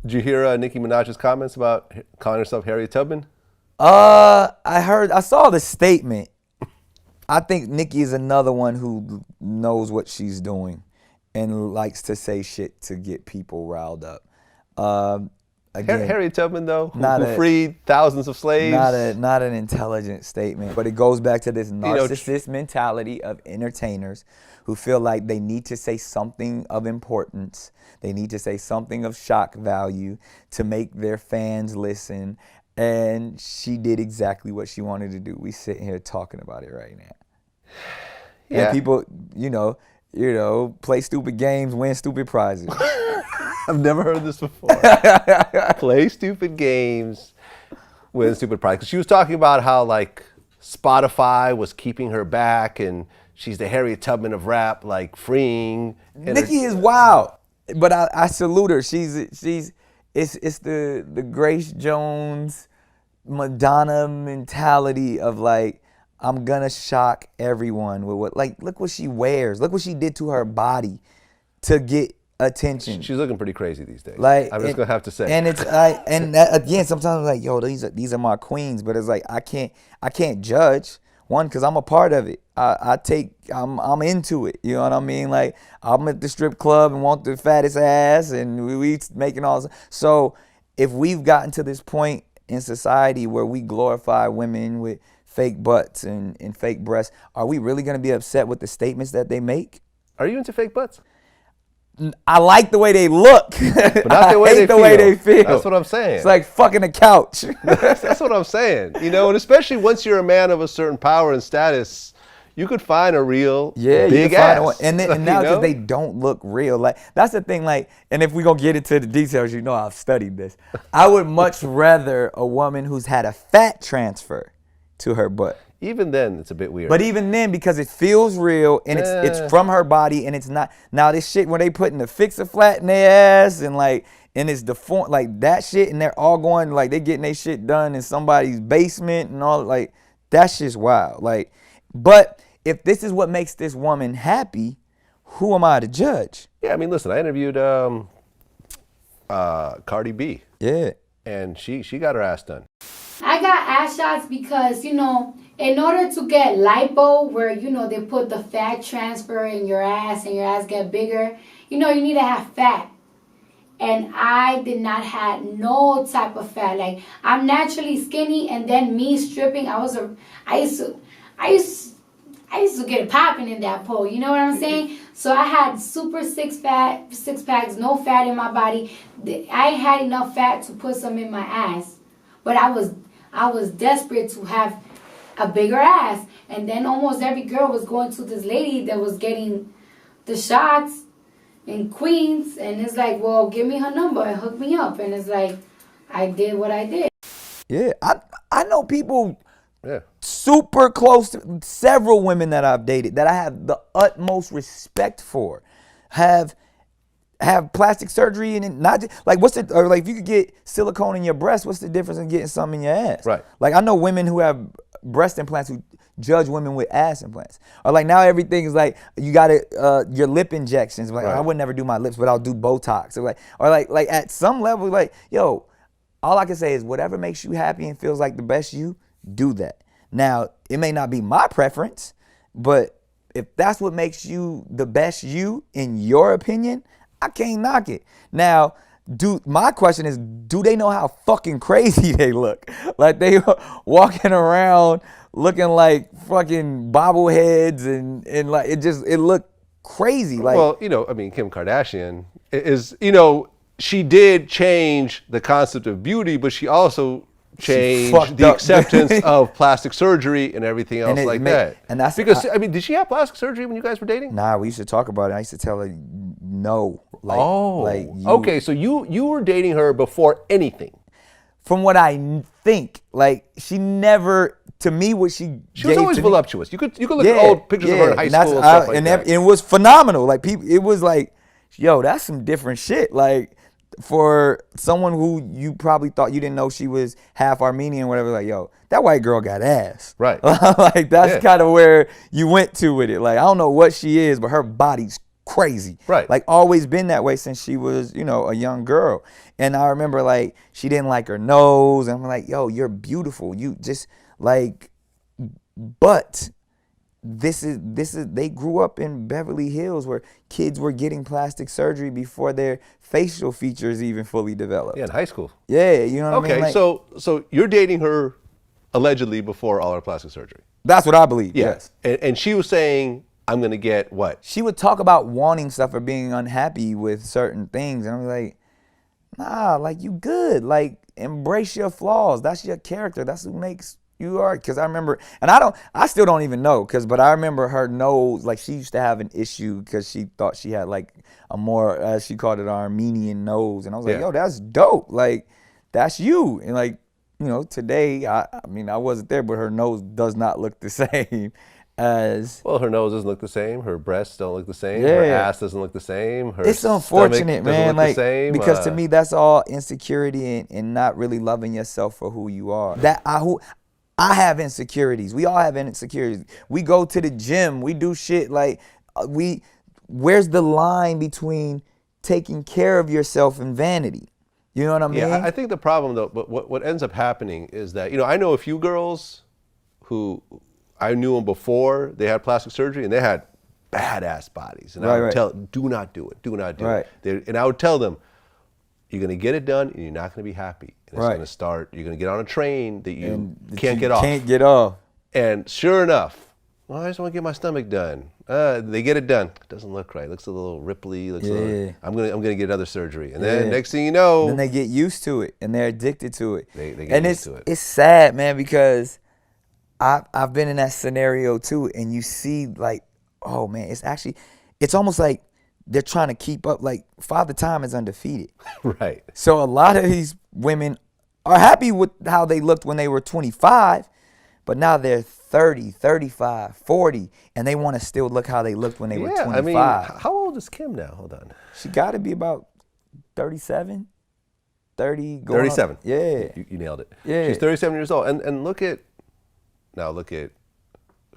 Did you hear Nicki Minaj's comments about calling herself Harriet Tubman? I saw the statement. I think Nicki is another one who knows what she's doing and likes to say shit to get people riled up. Um, Again, Harriet Tubman, though, not who a freed thousands of slaves. not an intelligent statement, but it goes back to this You know, narcissist mentality of entertainers who feel like they need to say something of importance, they need to say something of shock value to make their fans listen. And she did exactly what she wanted to do. We sitting here talking about it right now. And yeah. people, play stupid games, win stupid prizes. I've never heard this before. Play stupid games, win stupid prize. 'Cause she was talking about how like Spotify was keeping her back, and she's the Harriet Tubman of rap, like freeing. Nicki is wild, but I salute her. It's the Grace Jones, Madonna mentality of like, I'm gonna shock everyone with what, like, look what she wears, look what she did to her body to get attention. She's looking pretty crazy these days. Like, I'm just gonna have to say. And it's like, and that, again, sometimes I'm like, yo, these are my queens, but it's like I can't judge one because I'm a part of it. I'm into it. You know what I mean? Like, I'm at the strip club and want the fattest ass, and we making all this. So if we've gotten to this point in society where we glorify women with fake butts and fake breasts, are we really gonna be upset with the statements that they make? Are you into fake butts? I like the way they look, but not the way I hate the way they feel. That's what I'm saying. It's like fucking a couch. That's what I'm saying. You know, and especially once you're a man of a certain power and status, you could find a real big ass. And now because they don't look real. Like, that's the thing. Like, and if we gonna get into the details, you know, I've studied this. I would much rather a woman who's had a fat transfer to her butt. Even then, it's a bit weird. But even then, because it feels real and it's from her body and it's not. Now this shit when they putting the fix-a-flat in their ass and like, and it's deformed, like that shit, and they're all going, like, they getting their shit done in somebody's basement and all, like, that shit's wild. Like, but if this is what makes this woman happy, who am I to judge? Yeah, I mean, listen, I interviewed Cardi B. Yeah. And she got her ass done. I got ass shots because, you know, in order to get lipo, where, you know, they put the fat transfer in your ass and your ass get bigger, you know, you need to have fat. And I did not have no type of fat. Like, I'm naturally skinny, and then me stripping, I used to get it popping in that pole. You know what I'm saying? So I had super six packs, no fat in my body. I had enough fat to put some in my ass, but I was desperate to have a bigger ass. And then almost every girl was going to this lady that was getting the shots in Queens, and it's like, well, give me her number and hook me up. And it's like, I did what I did. Yeah, I know people. Yeah. Super close to several women that I've dated that I have the utmost respect for, have plastic surgery, and not just, like, or like if you could get silicone in your breast, what's the difference in getting something in your ass? Right. Like, I know women who have breast implants who judge women with ass implants. Or like now everything is like, you got your lip injections. Like, right. I would never do my lips, but I'll do Botox. Or like at some level, like, yo, all I can say is whatever makes you happy and feels like the best you, do that. Now, it may not be my preference, but if that's what makes you the best you, in your opinion, I can't knock it. Now, my question is, do they know how fucking crazy they look? Like, they walking around looking like fucking bobbleheads and like, it looked crazy. Like, well, you know, I mean, Kim Kardashian is, you know, she did change the concept of beauty, but she also changed the acceptance of plastic surgery and everything else that. And that's because, I mean, did she have plastic surgery when you guys were dating? Nah, we used to talk about it. I used to tell her no. Like, okay, so you were dating her before anything. From what I think, like, she never, to me, what she was always voluptuous. You could look at old pictures of her in high school and stuff like that. And it was phenomenal. Like, people, it was like, yo, that's some different shit. Like, for someone who you probably thought, you didn't know she was half Armenian or whatever, like, yo, that white girl got ass. Right. Like, that's kind of where you went to with it. Like, I don't know what she is, but her body's crazy. Right. Like always been that way since she was, you know, a young girl. And I remember like she didn't like her nose. And I'm like, yo, you're beautiful. You just like, but this is they grew up in Beverly Hills where kids were getting plastic surgery before their facial features even fully developed. Yeah, in high school. Yeah, you know what I mean? Okay, so you're dating her allegedly before all her plastic surgery. That's what I believe. Yeah. Yes. And she was saying, I'm gonna get what? She would talk about wanting stuff or being unhappy with certain things, and I'm like, nah, like you good. Like embrace your flaws. That's your character. That's what makes you are. Because I remember, and I still don't even know, but I remember her nose. Like she used to have an issue because she thought she had like a more, as she called it, Armenian nose, and I was like, yo, that's dope. Like that's you. And like, you know, today, I mean, I wasn't there, but her nose does not look the same as. Well, her nose doesn't look the same. Her breasts don't look the same. Yeah. Her ass doesn't look the same. Her It's unfortunate, man. Like, the same. because to me, that's all insecurity and not really loving yourself for who you are. I have insecurities. We all have insecurities. We go to the gym. We do shit like where's the line between taking care of yourself and vanity? You know what I mean? Yeah, I think the problem though, but what ends up happening is that, you know, I know a few girls who I knew them before they had plastic surgery and they had badass bodies. And I would tell them, do not do it, do not do it. And I would tell them, you're gonna get it done and you're not gonna be happy. And it's gonna start, you're gonna get on a train that you can't get off. Can't get off. And sure enough, well, I just wanna get my stomach done. They get it done. It doesn't look right. It looks a little ripply. Looks a little, I'm gonna get another surgery. And then next thing you know, then they get used to it and they're addicted to it. They get used to it. It's sad, man, because I've been in that scenario too, and you see like, oh man, it's almost like they're trying to keep up. Like Father Time is undefeated. Right. So a lot of these women are happy with how they looked when they were 25, but now they're 30, 35, 40, and they want to still look how they looked when they were 25. I mean, how old is Kim now? Hold on. She got to be about 37, 30. 37. Yeah. You nailed it. Yeah. She's 37 years old. And look at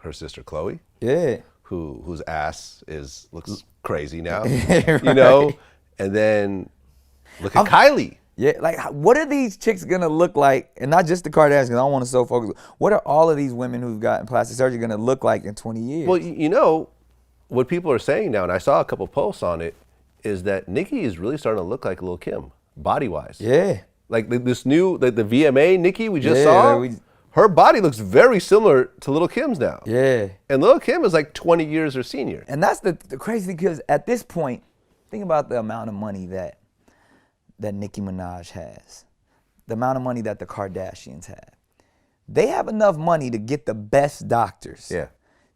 her sister Chloe. Yeah. Whose ass looks crazy now. Right. You know? And then look at Kylie. Yeah, like what are these chicks gonna look like? And not just the Kardashians, I don't want to so focus. What are all of these women who've gotten plastic surgery gonna look like in 20 years? Well, you know, what people are saying now, and I saw a couple posts on it, is that Nicki is really starting to look like Lil' Kim, body-wise. Yeah. Like this new, the VMA Nicki we just saw, her body looks very similar to Lil' Kim's now. Yeah. And Lil' Kim is like 20 years her senior. And that's the crazy thing, because at this point, think about the amount of money that Nicki Minaj has, the amount of money that the Kardashians have. They have enough money to get the best doctors. Yeah.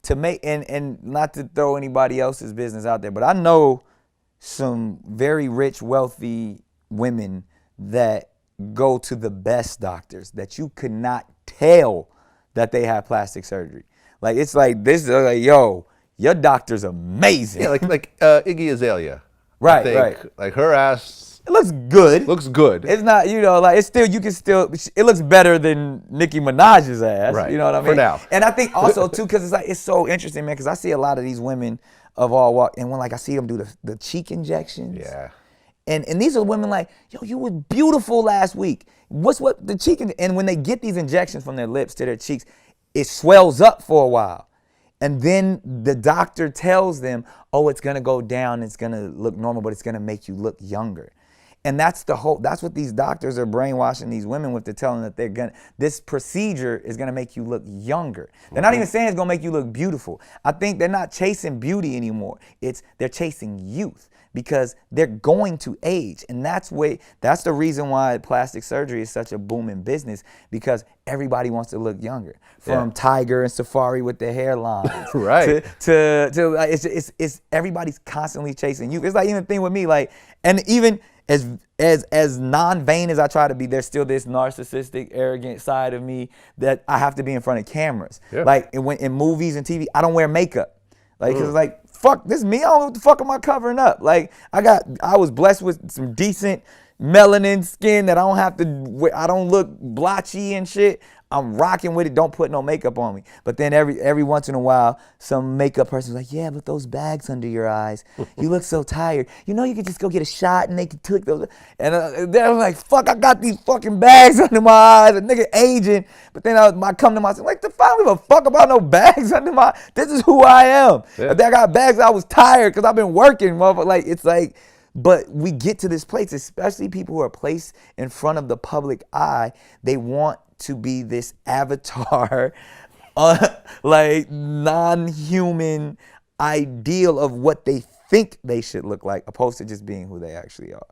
To make, and not to throw anybody else's business out there, but I know some very rich, wealthy women that go to the best doctors that you could not tell that they have plastic surgery. Like, it's like this, like, yo, your doctor's amazing. Yeah, like Iggy Azalea. Right, I think, right. Like her ass. It looks good. Looks good. It's not, you know, like, it's still, you can still, it looks better than Nicki Minaj's ass. Right. You know what I mean? For now. And I think also, too, because it's like, it's so interesting, man, because I see a lot of these women of all walk, and when, like, I see them do the cheek injections. Yeah. And these are women like, yo, you were beautiful last week. What's the cheek, and when they get these injections from their lips to their cheeks, it swells up for a while. And then the doctor tells them, oh, it's gonna go down, it's gonna look normal, but it's gonna make you look younger. And that's what these doctors are brainwashing these women with. They're telling them that this procedure is gonna make you look younger. They're not even saying it's gonna make you look beautiful. I think they're not chasing beauty anymore. They're chasing youth, because they're going to age. And that's the reason why plastic surgery is such a booming business, because everybody wants to look younger. From Tiger and Safari with their hairlines. Right. To it's everybody's constantly chasing youth. It's like even thing with me, like, and even as non-vain as I try to be, there's still this narcissistic, arrogant side of me that I have to be in front of cameras. Yeah. Like in movies and TV, I don't wear makeup. Like, cause like, fuck, this is me. I don't know what the fuck am I covering up. Like, I was blessed with some decent melanin skin that I don't look blotchy and shit. I'm rocking with it. Don't put no makeup on me. But then every once in a while, some makeup person's like, yeah, but those bags under your eyes, you look so tired. You know, you could just go get a shot and they could take those. And then I'm like, fuck, I got these fucking bags under my eyes. A nigga aging. But then I come to myself like, the fuck, I don't give a fuck about no bags under my. This is who I am. Yeah. If I got bags, I was tired because I've been working, motherfucker. Like, it's like. But we get to this place, especially people who are placed in front of the public eye, they want to be this avatar, like non-human ideal of what they think they should look like, opposed to just being who they actually are.